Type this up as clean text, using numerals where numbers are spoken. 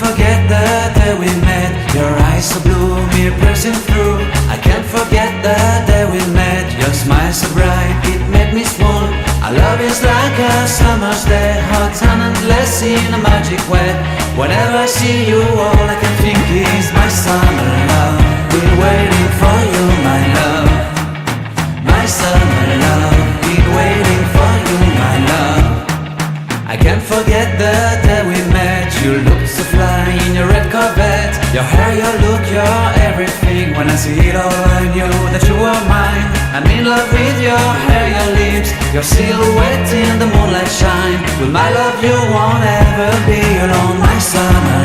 forget the day we met. Your eyes so blue, me piercing through. I can't forget the day we met. Your smile so bright, it made me swoon. Our love is like a summer's day, hot and endless in a magic way. Whenever I see you, all I can think is my summer love. Been waiting for you, my love. My summer love. Been waiting for you, my love. I can't forget the day we met. You looked so fly in your red Corvette. Your hair, your look, your everything. When I see it all, I knew that you were mine. I'm in love with your hair, your lips, your silhouette in the moonlight shine. With my love you won't ever be alone. My summer